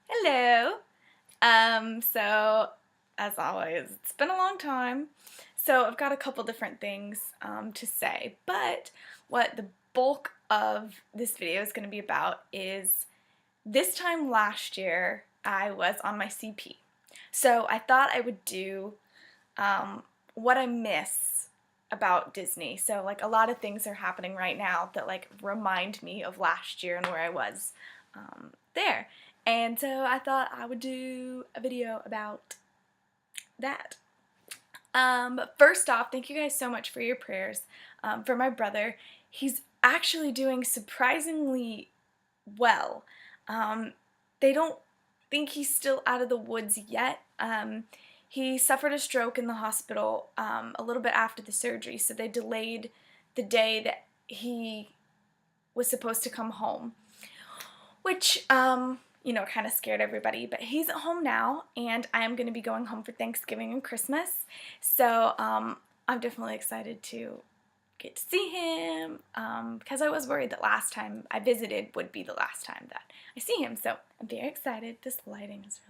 Hello. So as always, it's been a long time. So I've got a couple different things to say, but what the bulk of this video is going to be about is this time last year I was on my CP. So I thought I would do what I miss about Disney. So like a lot of things are happening right now that like remind me of last year and where I was there. And so I thought I would do a video about that. But first off, thank you guys so much for your prayers for my brother. He's actually doing surprisingly well. They don't think he's still out of the woods yet. He suffered a stroke in the hospital a little bit after the surgery, so they delayed the day that he was supposed to come home, which, kind of scared everybody. But he's at home now, and I am going to be going home for Thanksgiving and Christmas, so I'm definitely excited to get to see him, because I was worried that last time I visited would be the last time that I see him, so I'm very excited. This lighting is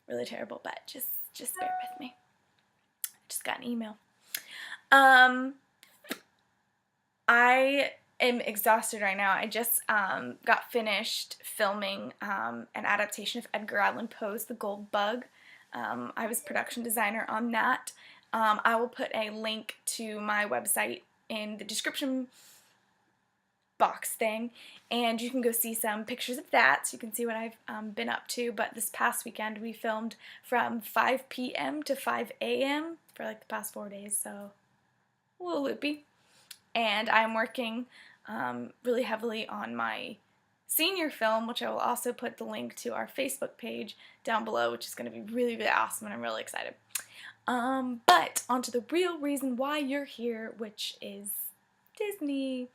really terrible, but just bear with me. I just got an email. I am exhausted right now. I just got finished filming an adaptation of Edgar Allan Poe's The Gold Bug. I was production designer on that. I will put a link to my website in the description box thing, and you can go see some pictures of that so you can see what I've been up to. But this past weekend we filmed from 5 p.m. to 5 a.m. for like the past 4 days, so a little loopy. And I'm working really heavily on my senior film, which I will also put the link to our Facebook page down below, which is going to be really awesome, and I'm really excited. But on to the real reason why you're here, which is Disney.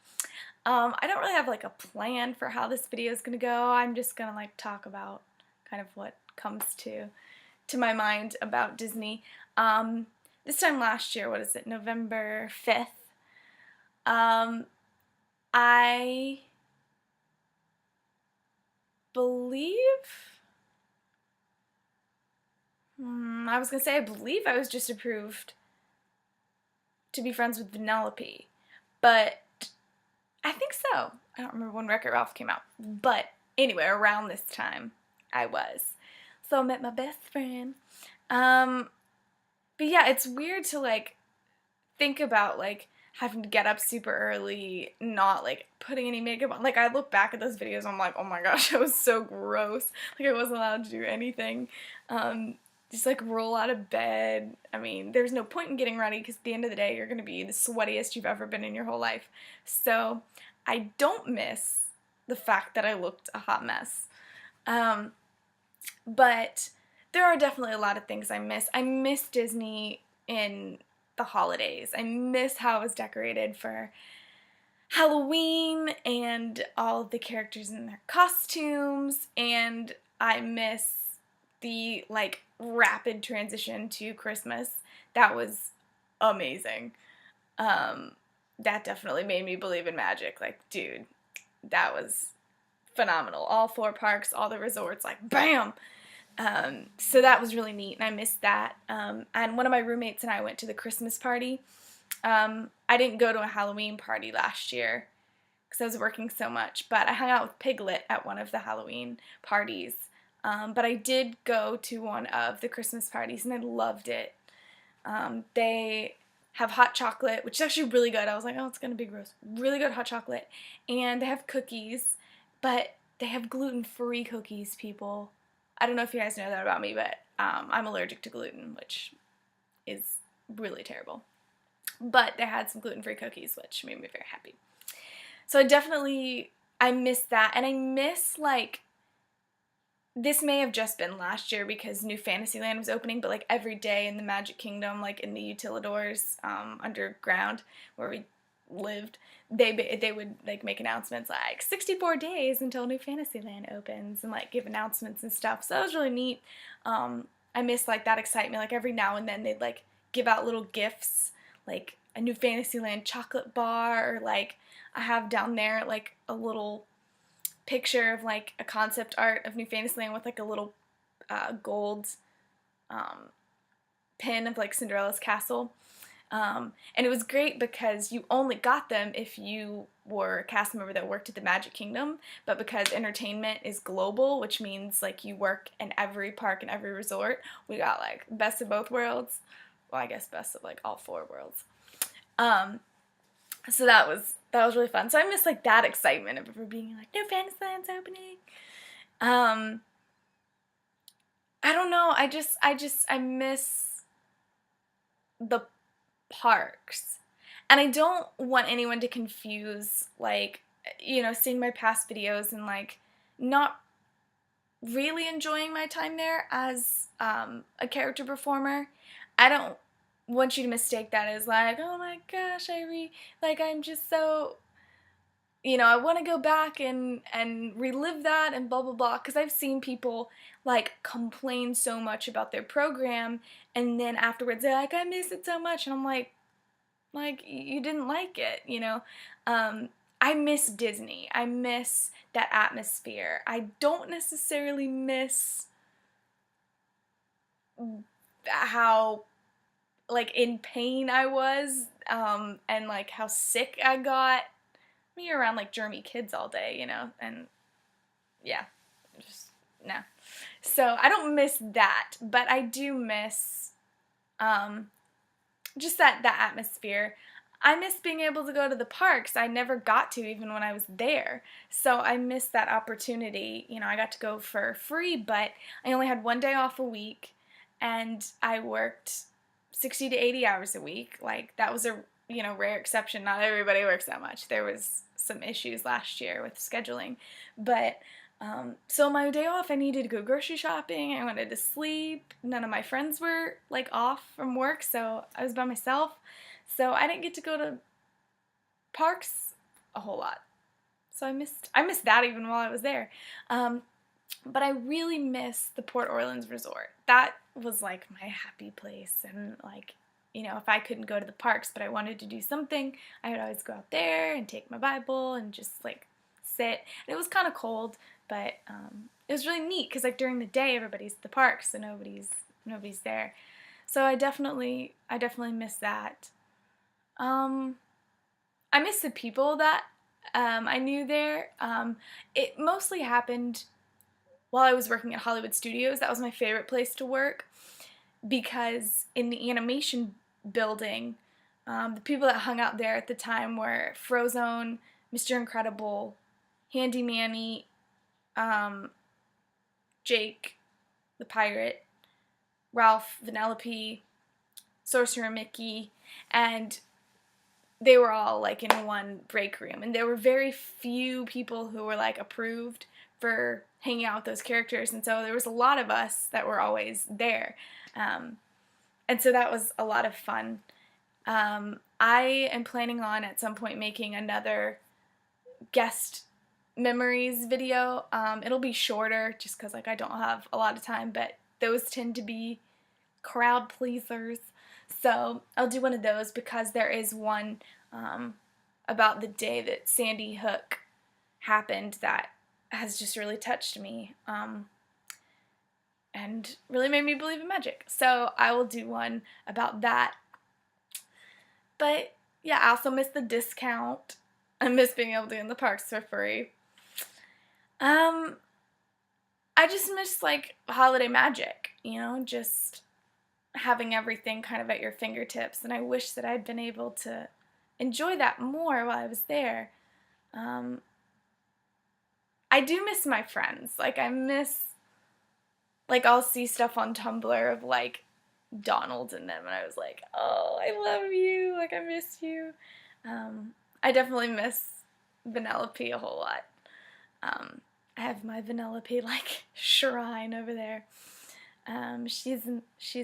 I don't really have like a plan for how this video is going to go. I'm just going to like talk about kind of what comes to my mind about Disney. This time last year, what is it, November 5th, I believe, I was going to say I believe I was just approved to be friends with Vanellope, but I think so. I don't remember when Wreck-It Ralph came out, but anyway, around this time I was. So I met my best friend. But yeah, it's weird to like think about like having to get up super early, not like putting any makeup on. Like I look back at those videos, I'm like, oh my gosh, it was so gross. Like I wasn't allowed to do anything. Just like roll out of bed. I mean, there's no point in getting ready because at the end of the day, you're gonna be the sweatiest you've ever been in your whole life. So I don't miss the fact that I looked a hot mess. But there are definitely a lot of things I miss. I miss Disney in the holidays. I miss how it was decorated for Halloween and all of the characters in their costumes, and I miss the like rapid transition to Christmas. That was amazing. That definitely made me believe in magic. Like, dude, that was phenomenal. All 4 parks, all the resorts, like bam. So that was really neat, and I missed that. And one of my roommates and I went to the Christmas party. I didn't go to a Halloween party last year because I was working so much, but I hung out with Piglet at one of the Halloween parties. But I did go to one of the Christmas parties, and I loved it. They have hot chocolate, which is actually really good. I was like, oh, it's going to be gross. Really good hot chocolate. And they have cookies, but they have gluten-free cookies, people. I don't know if you guys know that about me, but I'm allergic to gluten, which is really terrible. But they had some gluten-free cookies, which made me very happy. So I miss that, and I miss, like, this may have just been last year because New Fantasyland was opening, but like every day in the Magic Kingdom, like in the Utilidors underground where we lived, they would like make announcements like 64 days until New Fantasyland opens and like give announcements and stuff. So that was really neat. I miss like that excitement. Like every now and then they'd like give out little gifts, like a New Fantasyland chocolate bar, or like I have down there like a little picture of like a concept art of New Fantasyland with like a little gold pin of like Cinderella's castle. And it was great because you only got them if you were a cast member that worked at the Magic Kingdom, but because entertainment is global, which means like you work in every park and every resort, we got like best of both worlds. Well, I guess best of like all four worlds. So that was really fun. So I miss like that excitement of ever being like, New Fantasyland's opening. I don't know. I miss the parks. And I don't want anyone to confuse, like, seeing my past videos and, like, not really enjoying my time there as a character performer. I don't want you to mistake that as, like, oh my gosh, I'm just so, I want to go back and relive that and blah, blah, blah. Because I've seen people, like, complain so much about their program, and then afterwards they're like, I miss it so much. And I'm like, you didn't like it, I miss Disney. I miss that atmosphere. I don't necessarily miss how, like, in pain I was, and, like, how sick I got. Me around, like, germy kids all day, and, yeah, just, no. So, I don't miss that, but I do miss, just that atmosphere. I miss being able to go to the parks. I never got to even when I was there. So I miss that opportunity. I got to go for free, but I only had one day off a week, and I worked 60 to 80 hours a week. Like, that was a, rare exception. Not everybody works that much. There was some issues last year with scheduling. But so my day off, I needed to go grocery shopping. I wanted to sleep. None of my friends were, like, off from work, so I was by myself. So I didn't get to go to parks a whole lot. So I missed that even while I was there. But I really miss the Port Orleans Resort. That was, like, my happy place. And, like, if I couldn't go to the parks but I wanted to do something, I would always go out there and take my Bible and just, like, sit. And it was kind of cold, but it was really neat because, like, during the day everybody's at the park, so nobody's there. So I definitely miss that. I miss the people that I knew there. It mostly happened while I was working at Hollywood Studios. That was my favorite place to work because in the animation building, the people that hung out there at the time were Frozone, Mr. Incredible, Handy Manny, Jake the Pirate, Ralph, Vanellope, Sorcerer Mickey, and they were all, like, in one break room. And there were very few people who were, like, approved for hanging out with those characters, and so there was a lot of us that were always there. And so that was a lot of fun. I am planning on at some point making another guest memories video. It'll be shorter just because, like, I don't have a lot of time, but those tend to be crowd pleasers. So I'll do one of those because there is one about the day that Sandy Hook happened that has just really touched me and really made me believe in magic. So I will do one about that. But yeah, I also miss the discount. I miss being able to go in the parks for free. I just miss, like, holiday magic, just having everything kind of at your fingertips, and I wish that I'd been able to enjoy that more while I was there. I do miss my friends. Like, I'll see stuff on Tumblr of, like, Donald and them, and I was like, oh, I love you, like, I miss you. I definitely miss Vanellope a whole lot. I have my Vanellope, like, shrine over there. She's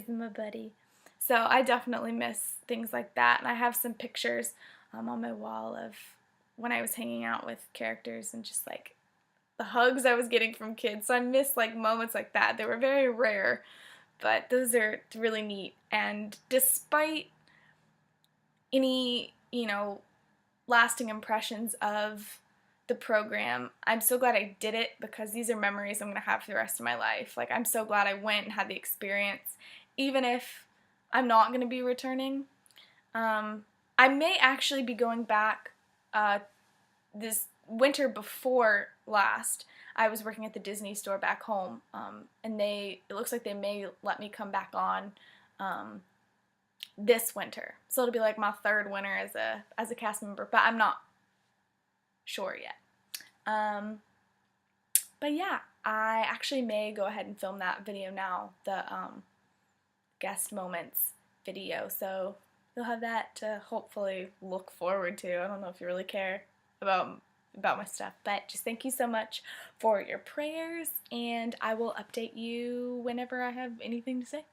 my buddy. So I definitely miss things like that, and I have some pictures on my wall of when I was hanging out with characters and just, like, the hugs I was getting from kids. So I miss, like, moments like that. They were very rare, but those are really neat. And despite any, lasting impressions of the program. I'm so glad I did it because these are memories I'm going to have for the rest of my life. Like, I'm so glad I went and had the experience, even if I'm not going to be returning. I may actually be going back this winter before last. I was working at the Disney store back home, and it looks like they may let me come back on this winter. So it'll be like my third winter as a cast member, but I'm not sure yet. But yeah, I actually may go ahead and film that video now, the guest moments video, so you'll have that to hopefully look forward to. I don't know if you really care about my stuff, but just thank you so much for your prayers, and I will update you whenever I have anything to say.